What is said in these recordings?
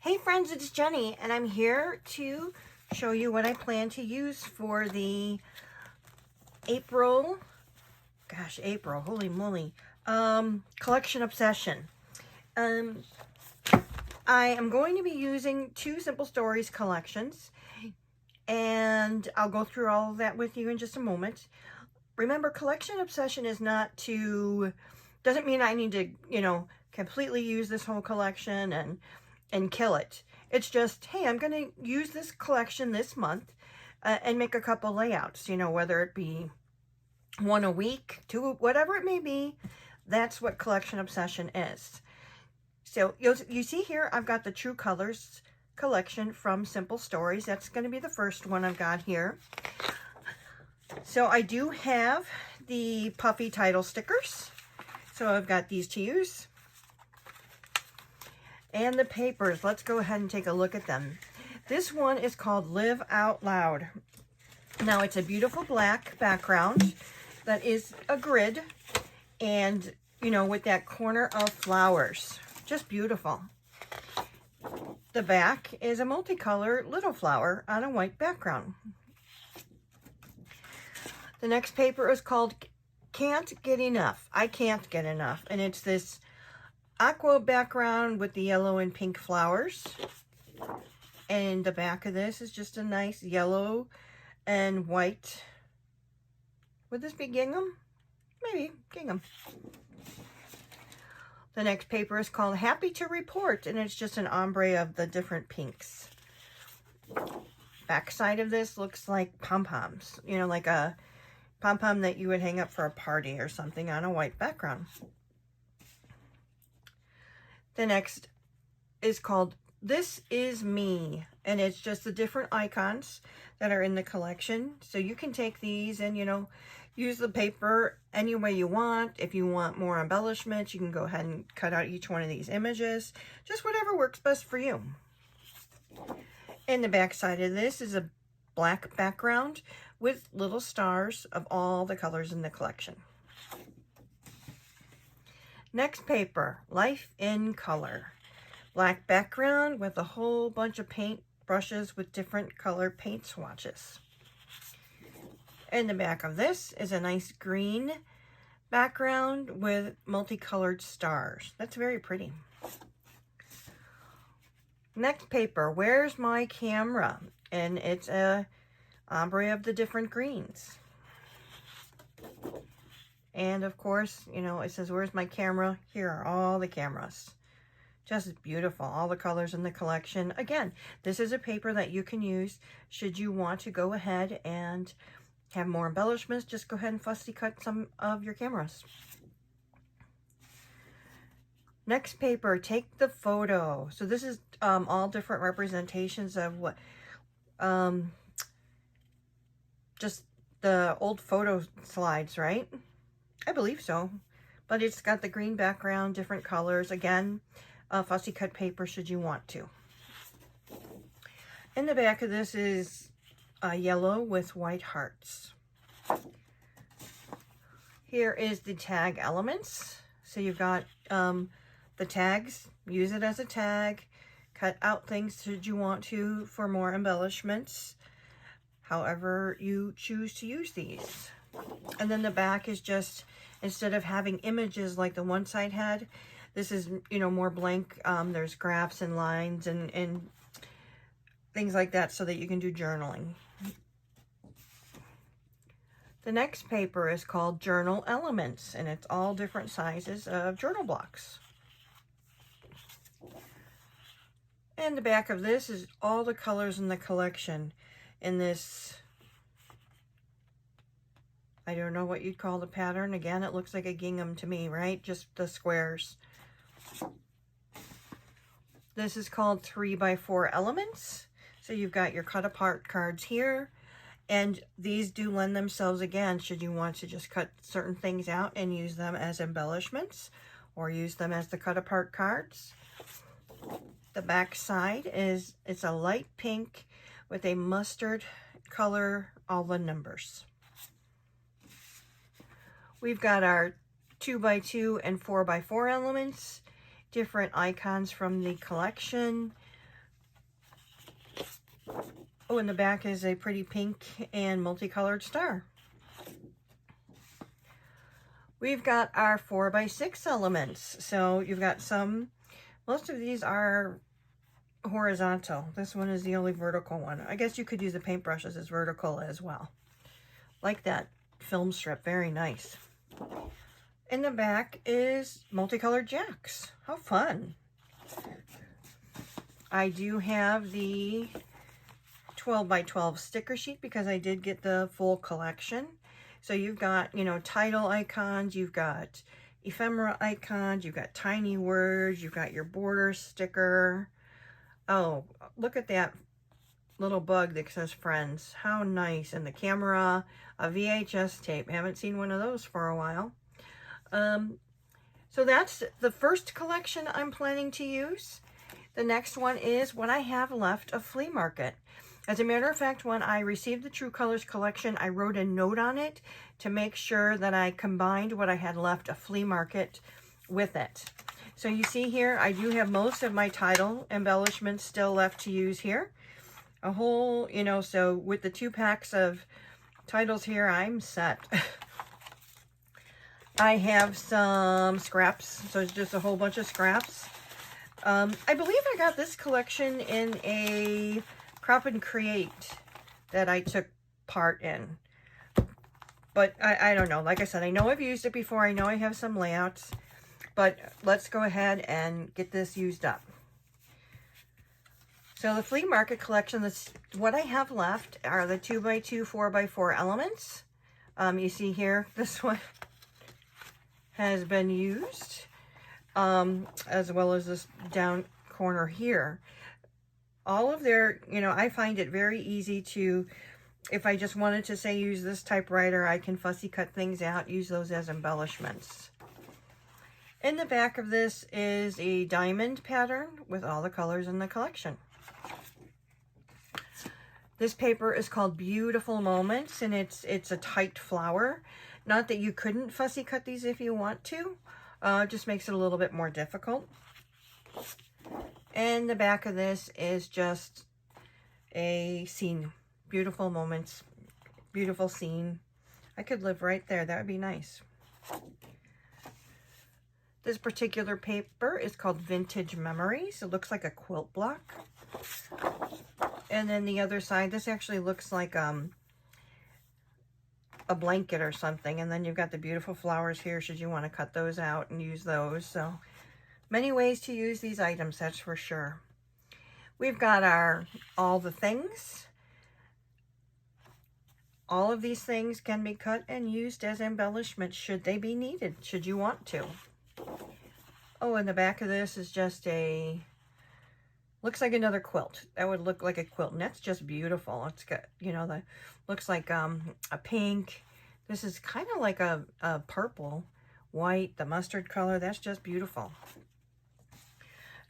Hey friends, it's Jenny, and I'm here to show you what I plan to use for the April, holy moly, collection obsession. I am going to be using two Simple Stories collections, and I'll go through all of that with you in just a moment. Remember, collection obsession is not to, doesn't mean I need to, completely use this whole collection and kill it. It's just, hey, I'm going to use this collection this month and make a couple layouts, whether it be one a week, two, whatever it may be. That's what collection obsession is. So you see here, I've got the True Colors collection from Simple Stories. That's going to be the first one I've got here. So I do have the puffy title stickers. So I've got these to use. And the papers, let's go ahead and take a look at them. This one is called Live Out Loud. Now it's a beautiful black background that is a grid and, with that corner of flowers. Just beautiful. The back is a multicolored little flower on a white background. The next paper is called Can't Get Enough. I Can't Get Enough. And it's this aqua background with the yellow and pink flowers. And the back of this is just a nice yellow and white. Would this be gingham? Maybe gingham. The next paper is called Happy to Report, and it's just an ombre of the different pinks. Back side of this looks like pom-poms, like a pom-pom that you would hang up for a party or something on a white background. The next is called This Is Me, and it's just the different icons that are in the collection. So you can take these and, use the paper any way you want. If you want more embellishments, you can go ahead and cut out each one of these images. Just whatever works best for you. And the back side of this is a black background with little stars of all the colors in the collection. Next paper, Life in Color. Black background with a whole bunch of paint brushes with different color paint swatches. And the back of this is a nice green background with multicolored stars. That's very pretty. Next paper, Where's My Camera? And it's a ombre of the different greens. And of course, it says, where's my camera? Here are all the cameras. Just beautiful. All the colors in the collection. Again, this is a paper that you can use should you want to go ahead and have more embellishments. Just go ahead and fussy cut some of your cameras. Next paper, Take the Photo. So this is all different representations of what, just the old photo slides, right? I believe so, but it's got the green background, different colors. Again, fussy cut paper should you want to. In the back of this is yellow with white hearts. Here is the tag elements. So you've got the tags. Use it as a tag. Cut out things should you want to for more embellishments. However you choose to use these. And then the back is just, instead of having images like the one side had, this is, more blank. There's graphs and lines and things like that so that you can do journaling. The next paper is called Journal Elements, and it's all different sizes of journal blocks. And the back of this is all the colors in the collection in this, I don't know what you'd call the pattern. Again, it looks like a gingham to me, right? Just the squares. This is called 3x4 Elements. So you've got your cut apart cards here. And these do lend themselves, again, should you want to just cut certain things out and use them as embellishments or use them as the cut apart cards. The back side is, it's a light pink with a mustard color, all the numbers. We've got our 2x2 and 4x4 elements, different icons from the collection. Oh, in the back is a pretty pink and multicolored star. We've got our 4x6 elements. So you've got some, most of these are horizontal. This one is the only vertical one. I guess you could use the paintbrushes as vertical as well. Like that film strip, very nice. In the back is multicolored jacks. How fun. I do have the 12x12 sticker sheet because I did get the full collection. So you've got, you know, title icons, you've got ephemera icons, you've got tiny words, you've got your border sticker. Oh, look at that little bug that says friends. How nice. And the camera, a VHS tape. Haven't seen one of those for a while. So that's the first collection I'm planning to use. The next one is what I have left of Flea Market. As a matter of fact, when I received the True Colors collection, I wrote a note on it to make sure that I combined what I had left of Flea Market with it. So you see here, I do have most of my title embellishments still left to use here. A whole, you know, so with the 2 packs of titles here, I'm set. I have some scraps, so it's just a whole bunch of scraps. I believe I got this collection in a Crop and Create that I took part in. But I don't know. Like I said, I know I've used it before. I know I have some layouts. But let's go ahead and get this used up. So the Flea Market collection, this, what I have left are the 2x2, 4x4 elements. You see here, this one has been used, as well as this down corner here. All of their, you know, I find it very easy to, if I just wanted to say use this typewriter, I can fussy cut things out, use those as embellishments. In the back of this is a diamond pattern with all the colors in the collection. This paper is called Beautiful Moments, and it's a tight flower. Not that you couldn't fussy cut these if you want to. It just makes it a little bit more difficult. And the back of this is just a scene. Beautiful moments. Beautiful scene. I could live right there. That would be nice. This particular paper is called Vintage Memories. It looks like a quilt block. And then the other side, this actually looks like a blanket or something. And then you've got the beautiful flowers here should you want to cut those out and use those. So many ways to use these items, that's for sure. We've got our all the things. All of these things can be cut and used as embellishments should they be needed, should you want to. Oh, and the back of this is just a, looks like another quilt. That would look like a quilt, and that's just beautiful. It's got, you know, the looks like a pink. This is kind of like a purple, white, the mustard color. That's just beautiful.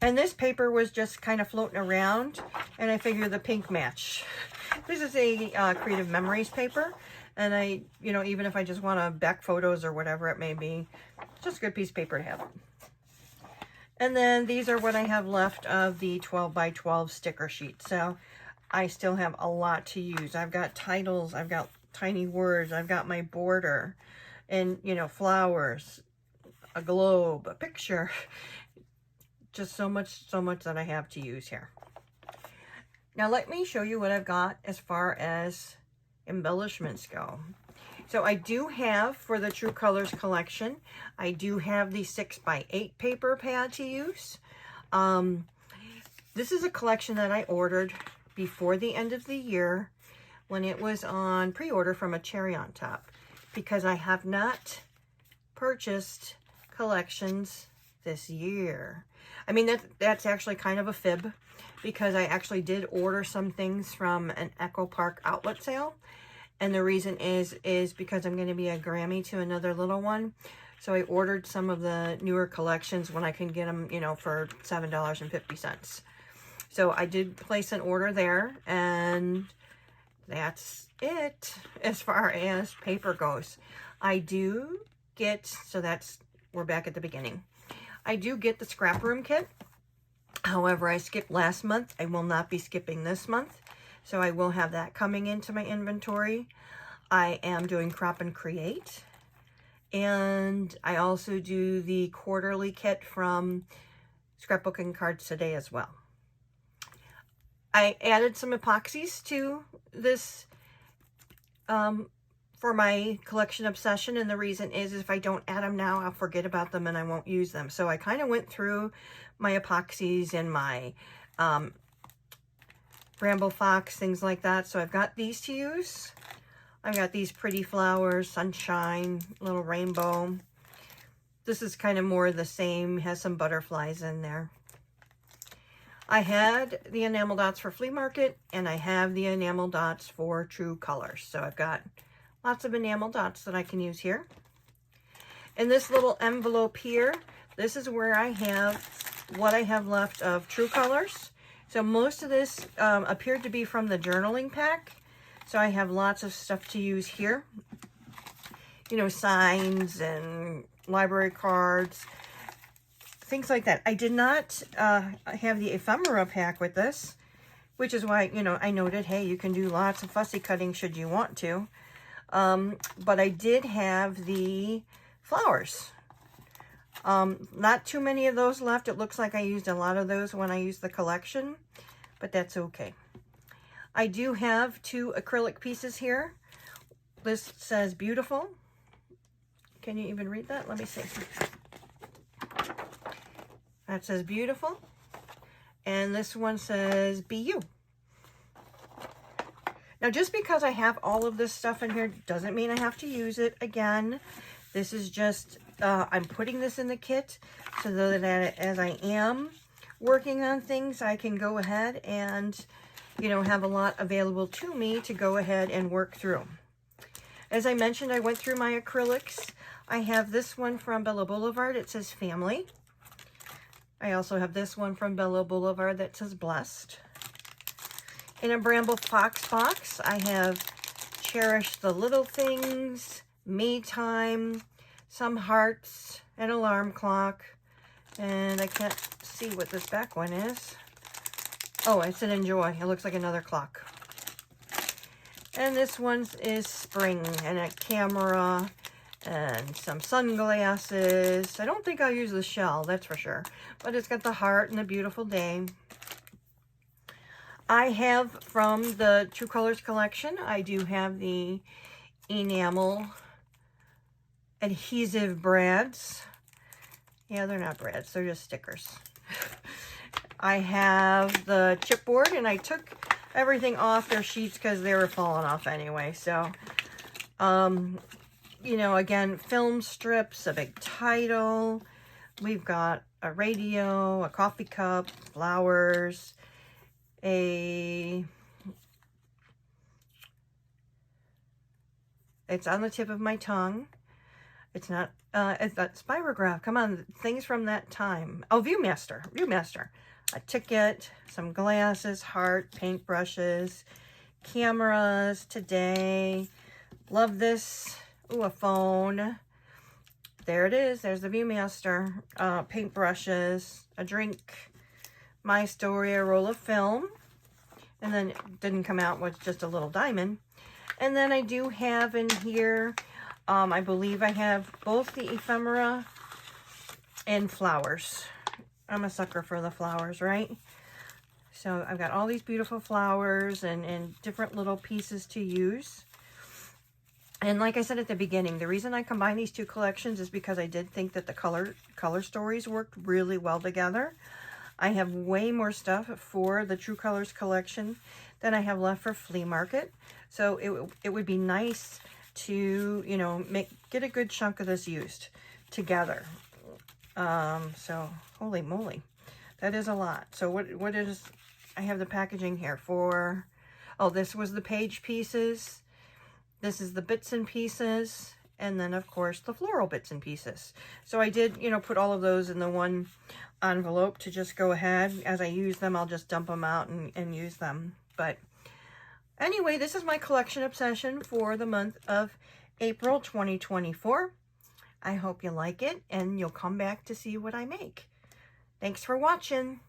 And this paper was just kind of floating around, and I figured the pink match. This is a Creative Memories paper, and I, you know, even if I just want to back photos or whatever it may be, just a good piece of paper to have. And then these are what I have left of the 12x12 sticker sheet. So I still have a lot to use. I've got titles, I've got tiny words, I've got my border, and, you know, flowers, a globe, a picture. Just so much that I have to use here. Now let me show you what I've got as far as embellishments go. So I do have, for the True Colors collection, I do have the 6x8 paper pad to use. This is a collection that I ordered before the end of the year when it was on pre-order from a Cherry on Top, because I have not purchased collections this year. I mean, that's actually kind of a fib, because I actually did order some things from an Echo Park outlet sale. And the reason is because I'm going to be a Grammy to another little one. So I ordered some of the newer collections when I can get them, you know, for $7.50. So I did place an order there, and that's it as far as paper goes. I do get, so that's, we're back at the beginning. I do get the scrap room kit. However, I skipped last month. I will not be skipping this month. So I will have that coming into my inventory. I am doing Crop and Create. And I also do the quarterly kit from Scrapbooking Cards Today as well. I added some epoxies to this for my collection obsession, and the reason is if I don't add them now, I'll forget about them and I won't use them. So I kind of went through my epoxies and my Bramble Fox, things like that. So I've got these to use. I've got these pretty flowers, sunshine, little rainbow. This is kind of more the same, has some butterflies in there. I had the enamel dots for Flea Market, and I have the enamel dots for True Colors. So I've got lots of enamel dots that I can use here. In this little envelope here, this is where I have what I have left of True Colors. So most of this appeared to be from the journaling pack. So I have lots of stuff to use here. You know, signs and library cards, things like that. I did not have the ephemera pack with this, which is why, you know, I noted, hey, you can do lots of fussy cutting should you want to. But I did have the flowers. Not too many of those left. It looks like I used a lot of those when I used the collection, but that's okay. I do have 2 acrylic pieces here. This says beautiful. Can you even read that? Let me see. That says beautiful. And this one says be you. Now, just because I have all of this stuff in here doesn't mean I have to use it again. This is just, I'm putting this in the kit so that as I am working on things, I can go ahead and, you know, have a lot available to me to go ahead and work through. As I mentioned, I went through my acrylics. I have this one from Bella Boulevard. It says Family. I also have this one from Bella Boulevard that says Blessed. In a Bramble Fox box, I have Cherish the Little Things, Me Time, some hearts, an alarm clock, and I can't see what this back one is. Oh, it's an Enjoy. It looks like another clock. And this one is Spring, and a camera, and some sunglasses. I don't think I'll use the shell, that's for sure. But it's got the heart and a beautiful day. I have from the True Colors collection, I do have the enamel adhesive brads. Yeah, they're not brads, they're just stickers. I have the chipboard, and I took everything off their sheets because they were falling off anyway. So, you know, again, film strips, a big title. We've got a radio, a coffee cup, flowers, it's on the tip of my tongue. It's not, it's that Spirograph. Come on, things from that time. Oh, Viewmaster. A ticket, some glasses, heart, paintbrushes, cameras today. Love this. Ooh, a phone. There it is. There's the Viewmaster. Paintbrushes, a drink, My Story, a roll of film. And then it didn't come out with just a little diamond. And then I do have in here, I believe I have both the ephemera and flowers. I'm a sucker for the flowers, right? So I've got all these beautiful flowers and different little pieces to use. And like I said at the beginning, the reason I combined these 2 collections is because I did think that the color stories worked really well together. I have way more stuff for the True Colors collection than I have left for Flea Market. So it would be nice to, you know, get a good chunk of this used together. So holy moly, that is a lot. So what is, I have the packaging here for, oh, this was the page pieces. This is the bits and pieces. And then of course the floral bits and pieces. So I did, you know, put all of those in the one envelope to just go ahead. As I use them, I'll just dump them out and use them. But anyway, this is my collection obsession for the month of April 2024. I hope you like it and you'll come back to see what I make. Thanks for watching.